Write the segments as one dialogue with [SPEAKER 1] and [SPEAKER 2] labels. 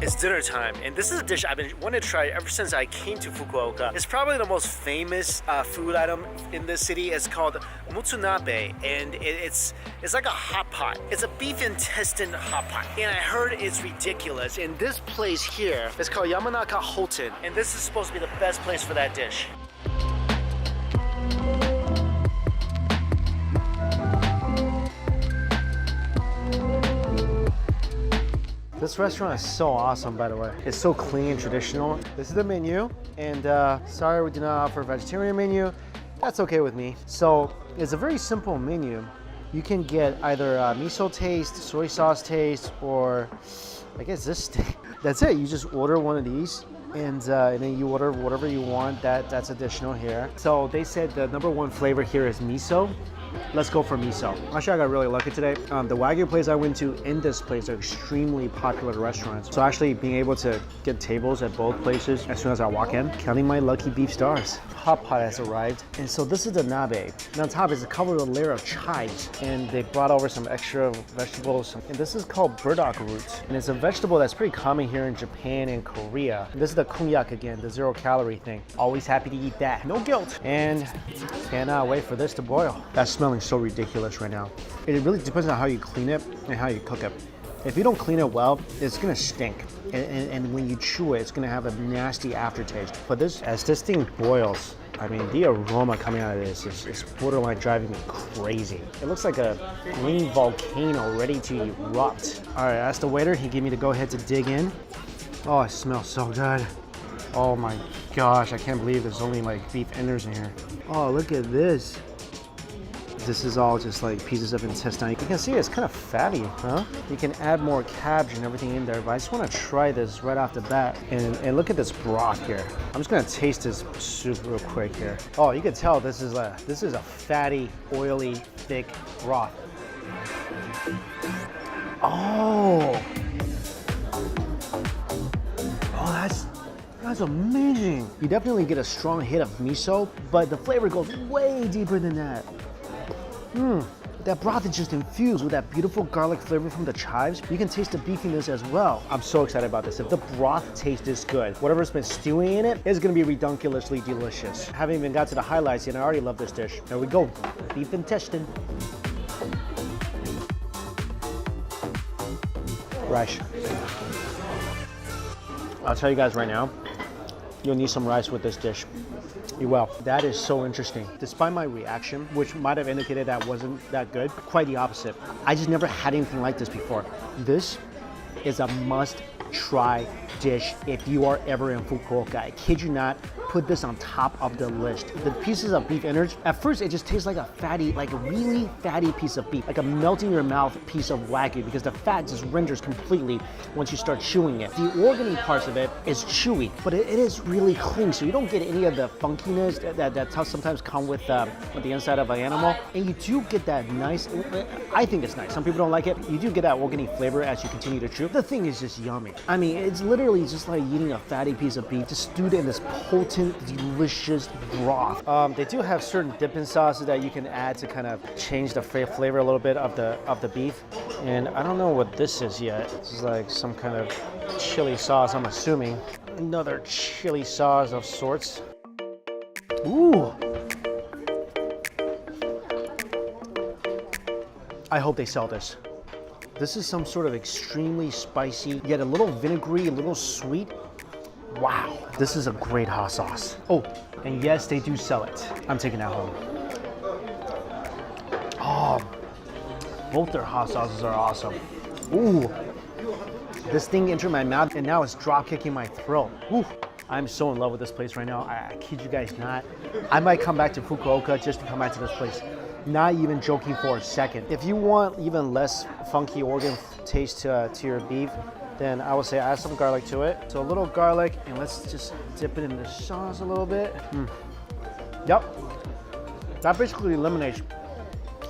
[SPEAKER 1] It's dinner time, and this is a dish I've been wanting to try ever since I came to Fukuoka. It's probably the most famous food item in this city. It's called mutsunabe, and it's like a hot pot. It's a beef intestine hot pot, and I heard it's ridiculous. And this place here is called Yamanaka Hoten, and this is supposed to be the best place for that dish. This restaurant is so awesome, by the way. It's so clean and traditional. This is the menu, and sorry we do not offer a vegetarian menu. That's okay with me. So it's a very simple menu. You can get either miso taste, soy sauce taste, or I guess this thing. That's it. You just order one of these, and then you order whatever you want. That's additional here. So they said the #1 flavor here is miso. Let's go for miso. Actually, I got really lucky today. The Wagyu place I went to and this place are extremely popular restaurants. So actually being able to get tables at both places as soon as I walk in, counting my lucky beef stars. Hot pot has arrived. And so this is the nabe. And on top is covered with a layer of chives. And they brought over some extra vegetables. And this is called burdock root. And it's a vegetable that's pretty common here in Japan and Korea. And this is the kumyak again, the 0-calorie thing. Always happy to eat that. No guilt. And cannot wait for this to boil. That's smelling so ridiculous right now. It really depends on how you clean it and how you cook it. If you don't clean it well, it's gonna stink. And when you chew it, it's gonna have a nasty aftertaste. But as this thing boils, I mean, the aroma coming out of this is borderline driving me crazy. It looks like a green volcano ready to erupt. All right, asked the waiter, he gave me the go ahead to dig in. Oh, it smells so good. Oh my gosh, I can't believe there's only like beef innards in here. Oh, look at this. This is all just like pieces of intestine. You can see it's kind of fatty, huh? You can add more cabbage and everything in there, but I just want to try this right off the bat. And look at this broth here. I'm just gonna taste this soup real quick here. Oh, you can tell this is a fatty, oily, thick broth. Oh, that's amazing. You definitely get a strong hit of miso, but the flavor goes way deeper than that. That broth is just infused with that beautiful garlic flavor from the chives. You can taste the beefiness as well. I'm so excited about this. If the broth tastes this good, whatever's been stewing in it is gonna be redunculously delicious. Haven't even got to the highlights yet, and I already love this dish. There we go, beef intestine. Rice. I'll tell you guys right now, you'll need some rice with this dish. You will. That is so interesting. Despite my reaction, which might have indicated that wasn't that good, quite the opposite. I just never had anything like this before. This is a must-try dish if you are ever in Fukuoka. I kid you not, put this on top of the list. The pieces of beef innards, at first it just tastes like a fatty, like a really fatty piece of beef, like a melt in your mouth piece of Wagyu, because the fat just renders completely once you start chewing it. The organy parts of it is chewy, but it is really clean, so you don't get any of the funkiness that sometimes come with the inside of an animal. And you do get that nice, I think it's nice. Some people don't like it. You do get that organy flavor as you continue to chew. The thing is just yummy. I mean, it's literally just like eating a fatty piece of beef, just stewed in this potent, delicious broth. They do have certain dipping sauces that you can add to kind of change the flavor a little bit of the beef. And I don't know what this is yet. This is like some kind of chili sauce, I'm assuming. Another chili sauce of sorts. Ooh. I hope they sell this. This is some sort of extremely spicy, yet a little vinegary, a little sweet. Wow, this is a great hot sauce. Oh, and yes, they do sell it. I'm taking that home. Oh, both their hot sauces are awesome. Ooh, this thing entered my mouth and now it's drop kicking my throat. Ooh, I'm so in love with this place right now. I kid you guys not. I might come back to Fukuoka just to come back to this place. Not even joking for a second. If you want even less funky organ taste to your beef, then I would say add some garlic to it. So a little garlic, and let's just dip it in the sauce a little bit. Yep, that basically eliminates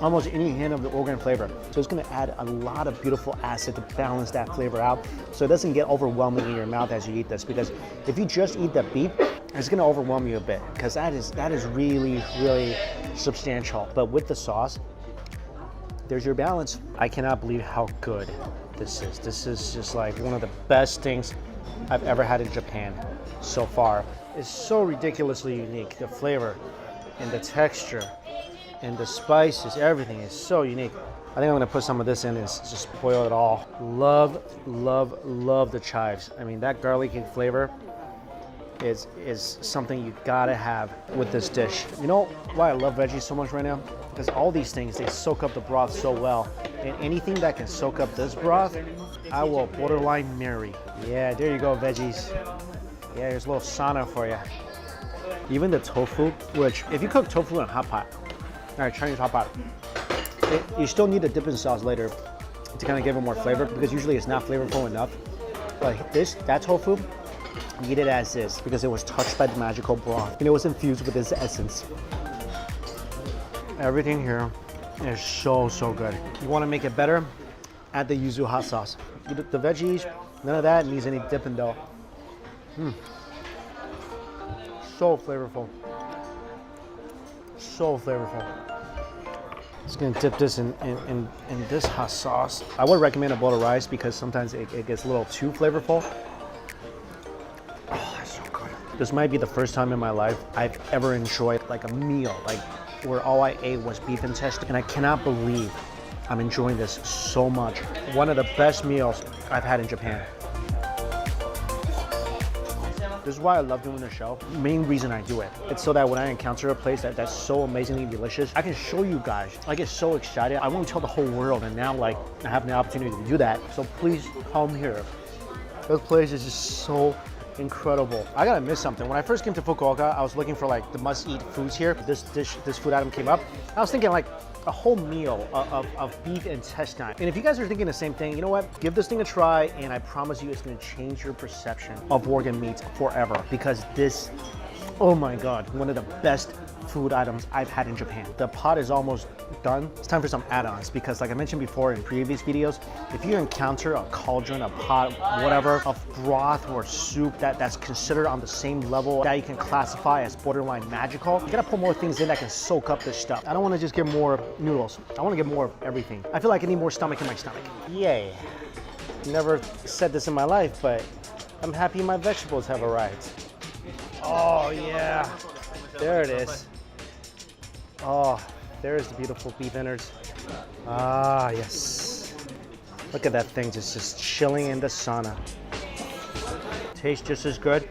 [SPEAKER 1] almost any hint of the organ flavor. So it's gonna add a lot of beautiful acid to balance that flavor out, so it doesn't get overwhelming in your mouth as you eat this. Because if you just eat the beef, it's gonna overwhelm you a bit, because that is really, really substantial. But with the sauce, there's your balance. I cannot believe how good this is. This is just like one of the best things I've ever had in Japan so far. It's so ridiculously unique. The flavor and the texture and the spices, everything is so unique. I think I'm gonna put some of this in and just boil it all. Love, love, love the chives. I mean, that garlicky flavor is something you gotta have with this dish. You know why I love veggies so much right now? Because all these things, they soak up the broth so well. And anything that can soak up this broth, I will borderline marry. Yeah, there you go, veggies. Yeah, here's a little sauna for you. Even the tofu, which if you cook tofu in a hot pot, all right, Chinese hot pot, you still need a dipping sauce later to kind of give it more flavor, because usually it's not flavorful enough. But that tofu, eat it as is, because it was touched by the magical broth and it was infused with its essence. Everything here is so, so good. You want to make it better? Add the yuzu hot sauce. The veggies, none of that needs any dipping though. So flavorful. So flavorful. Just gonna dip this in this hot sauce. I would recommend a bowl of rice because sometimes it gets a little too flavorful. Oh, that's so good. This might be the first time in my life I've ever enjoyed like a meal, like where all I ate was beef intestine, and I cannot believe I'm enjoying this so much. One of the best meals I've had in Japan. This is why I love doing the show. The main reason I do it. It's so that when I encounter a place that's so amazingly delicious, I can show you guys. I get so excited. I want to tell the whole world, and now like I have the opportunity to do that. So please come here. This place is just so incredible. I gotta miss something. When I first came to Fukuoka, I was looking for like the must-eat foods here. This food item came up. I was thinking like a whole meal of beef intestine. And if you guys are thinking the same thing, you know what? Give this thing a try, and I promise you it's gonna change your perception of organ meats forever. Because this, oh my God, one of the best food items I've had in Japan. The pot is almost done. It's time for some add-ons, because like I mentioned before in previous videos, if you encounter a cauldron, a pot, whatever, of broth or soup that's considered on the same level that you can classify as borderline magical, you gotta put more things in that can soak up this stuff. I don't wanna just get more noodles. I wanna get more of everything. I feel like I need more stomach in my stomach. Yay. Never said this in my life, but I'm happy my vegetables have arrived. Oh yeah, there it is. Oh, there's the beautiful beef innards. Ah, yes. Look at that thing just chilling in the sauna. Tastes just as good.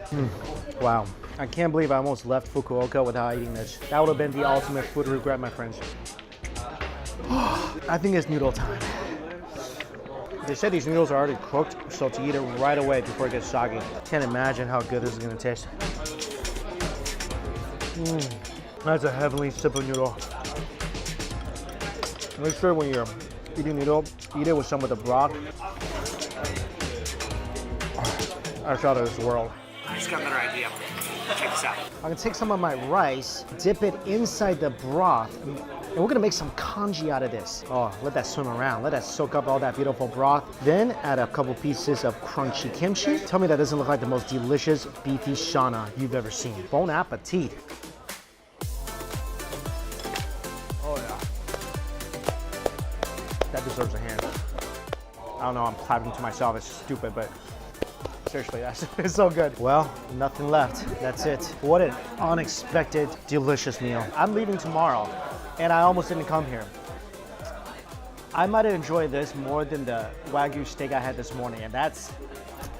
[SPEAKER 1] Wow. I can't believe I almost left Fukuoka without eating this. That would have been the ultimate food regret, my friends. I think it's noodle time. They said these noodles are already cooked, so to eat it right away before it gets soggy. Can't imagine how good this is gonna taste. That's a heavenly sip of noodle. Make sure when you're eating noodle, eat it with some of the broth. That's out of this world. I just got another idea. Check this out. I'm gonna take some of my rice, dip it inside the broth, and we're gonna make some kanji out of this. Oh, let that swim around. Let that soak up all that beautiful broth. Then add a couple pieces of crunchy kimchi. Tell me that doesn't look like the most delicious beefy shana you've ever seen. Bon appetit. That deserves a hand. I don't know, I'm clapping to myself, it's stupid, but seriously, it's so good. Well, nothing left, that's it. What an unexpected, delicious meal. I'm leaving tomorrow, and I almost didn't come here. I might have enjoyed this more than the Wagyu steak I had this morning, and that's,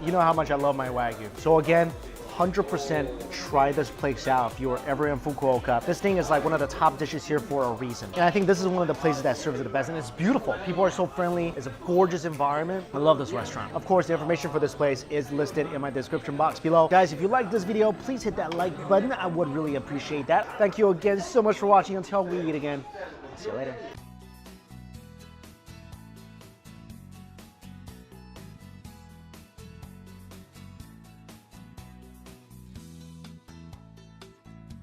[SPEAKER 1] you know how much I love my Wagyu. So again, 100% try this place out if you are ever in Fukuoka. This thing is like one of the top dishes here for a reason. And I think this is one of the places that serves it the best, and it's beautiful. People are so friendly. It's a gorgeous environment. I love this restaurant. Of course, the information for this place is listed in my description box below. Guys, if you like this video, please hit that like button. I would really appreciate that. Thank you again so much for watching. Until we meet again, I'll see you later.